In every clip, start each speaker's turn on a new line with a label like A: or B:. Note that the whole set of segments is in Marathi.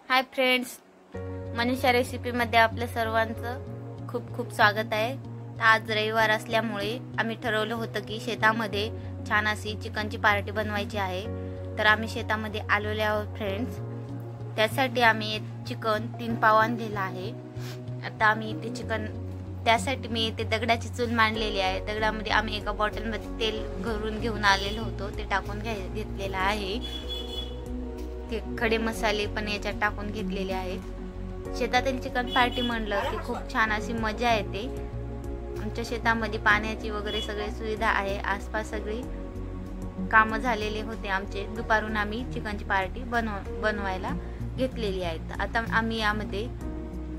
A: हाय फ्रेंड्स, मनीषा रेसिपीमध्ये आपल्या सर्वांचं खूप खूप स्वागत आहे। आज रविवार असल्यामुळे आम्ही ठरवलं होतं की शेतामध्ये छान अशी चिकनची पार्टी बनवायची आहे। तर आम्ही शेतामध्ये आलेलो आहोत फ्रेंड्स। त्यासाठी आम्ही चिकन 3 पाव आणलेला आहे। आता आम्ही ते चिकन त्यासाठी मी इथे दगडाची चूल मांडलेली आहे। दगडामध्ये आम्ही एका बॉटलमध्ये तेल घरून घेऊन आलेलो होतो, ते टाकून घेतलेलं आहे। ते खडे मसाले पण याच्यात टाकून घेतलेले आहेत। शेतातील चिकन पार्टी म्हणलं की खूप छान अशी मजा येते। आमच्या शेतामध्ये पाण्याची वगैरे सगळी सुविधा आहे। आसपास सगळी कामं झालेले होते आमचे। दुपारून आम्ही चिकनची पार्टी बनवायला घेतलेली आहे। आता आम्ही यामध्ये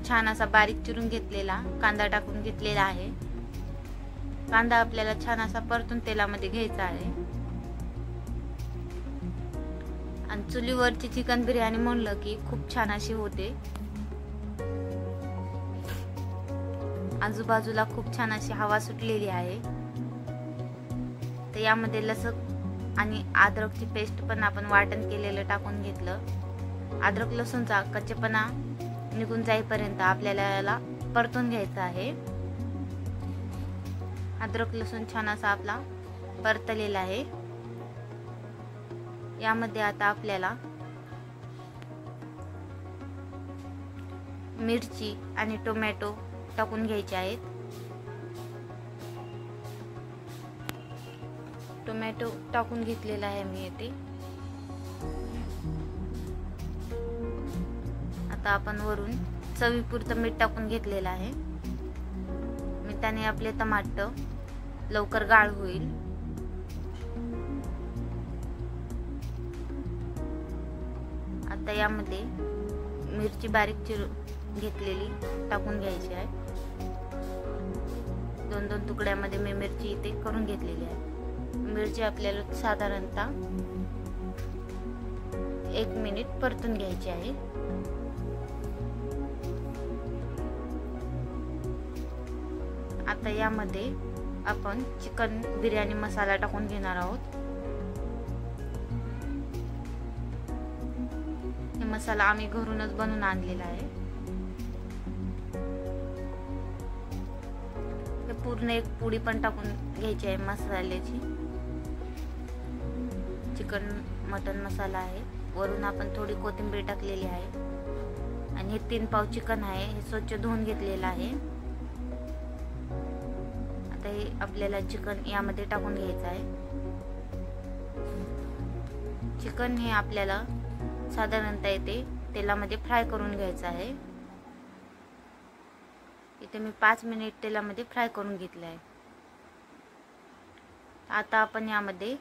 A: छान असा बारीक चिरून घेतलेला कांदा टाकून घेतलेला आहे। कांदा आपल्याला छान असा परतून तेलामध्ये घ्यायचा आहे। आणि चुलीवरची चिकन बिर्याणी म्हणलं की खूप छान अशी होते। आजूबाजूला खूप छान अशी हवा सुटलेली आहे। तर यामध्ये लसूण आणि अद्रकची पेस्ट पण आपण वाटण केलेलं टाकून घेतलं। अद्रक लसूणचा कच्चेपणा निघून जाईपर्यंत आपल्याला याला परतून घ्यायचं आहे। अद्रक लसूण छान असा आपला परतलेला आहे। यामध्ये आता आपल्याला मिरची आणि टोमॅटो टाकून घ्यायचे आहेत। टोमॅटो टाकून घेतलेला आहे मी इथे। आता आपण वरून चवीपुरतं मीठ टाकून घेतलेलं आहे। मिठाने आपले टमाटर लवकर गाळ होईल। आता यामध्ये मिरची बारीक चिरून घेतलेली टाकून घ्यायची आहे। 2-2 तुकड्यामध्ये मी मिरची इथे करून घेतलेली आहे। मिरची आपल्याला साधारणतः 1 मिनिट परतून घ्यायची आहे। आता यामध्ये आपण चिकन बिर्याणी मसाला टाकून घेणार आहोत। मसाला आम्ही घरूनच बनवून आणलेला आहे। हे पूर्ण एक पुडी पण टाकून घ्यायची आहे मसाल्याची। चिकन मटन मसाला आहे। वरून आपण थोडी कोथिंबीर टाकलेली आहे। आणि हे 3 पाव चिकन आहे, हे स्वच्छ धुवून घेतलेलं आहे। आता हे आपल्याला चिकन यामध्ये टाकून घ्यायचं आहे। चिकन हे आपल्याला साधारणतः इथे तेलामध्ये फ्राय करून घ्यायचं आहे। इथे मी 5 मिनिट तेलामध्ये फ्राय करून घेतलं आहे। आता आपण यामध्ये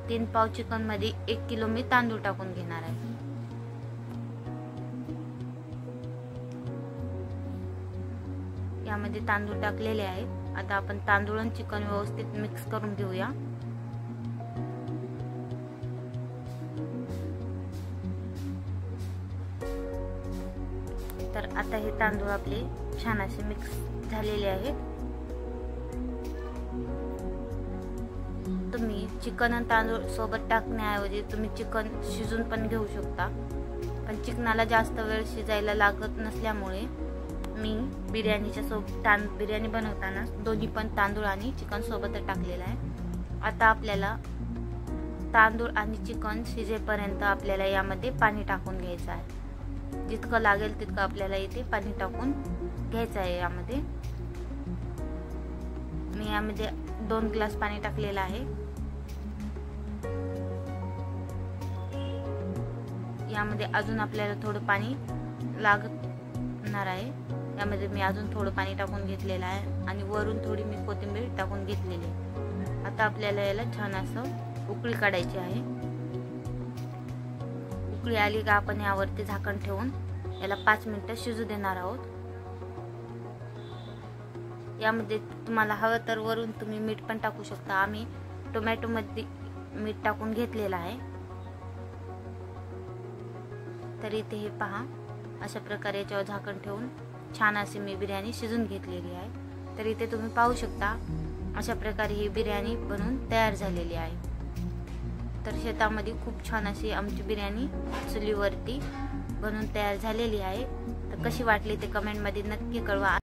A: 3 पाव चिकन मध्ये 1 किलो मी तांदूळ टाकून घेणार आहे। यामध्ये तांदूळ टाकलेले आहेत। आता आपण तांदूळ आणि चिकन व्यवस्थित मिक्स करून घेऊया। तर आता हे तांदूळ आपले छान असे मिक्स झालेले आहेत। तुम्ही चिकन आणि तांदूळ सोबत टाकण्याऐवजी तुम्ही चिकन शिजून पण घेऊ शकता, पण चिकनाला जास्त वेळ शिजायला लागत नसल्यामुळे मी बिर्याणी बनवताना दोन्ही पण तांदूळ आणि चिकन सोबतच टाकलेला आहे। आता आपल्याला तांदूळ आणि चिकन शिजेपर्यंत आपल्याला यामध्ये पाणी टाकून घ्यायचं आहे। जितकं लागेल तितकं आपल्याला इथे पाणी टाकून घ्यायचं आहे। यामध्ये मी यामध्ये 2 ग्लास पाणी टाकलेलं आहे। यामध्ये अजून आपल्याला थोडं पाणी लागणार आहे। यामध्ये मी अजून थोडं पाणी टाकून घेतलेलं आहे आणि वरून थोडी मी कोथिंबीर टाकून घेतलेली आहे। आता आपल्याला याला छान असं उकळी काढायची आहे। उकळी आली का आपण यावरती झाकण ठेवून याला 5 मिनिटं शिजू देणार आहोत। यामध्ये तुम्हाला हवं तर वरून तुम्ही मीठ पण टाकू शकता। आम्ही टोमॅटो मध्ये मीठ टाकून घेतलेलं आहे। तर इथे हे पहा, अशा प्रकारे याच्यावर झाकण ठेवून छान अशी मी बिर्याणी शिजून घेतलेली आहे। तर इथे तुम्ही पाहू शकता अशा प्रकारे ही बिर्याणी बनवून तयार झालेली आहे। तर शेतामध्ये खूप छान अशी आमची बिर्याणी चुलीवरती बनवून तयार झालेली आहे। तर कशी वाटली ते कमेंटमध्ये नक्की कळवा।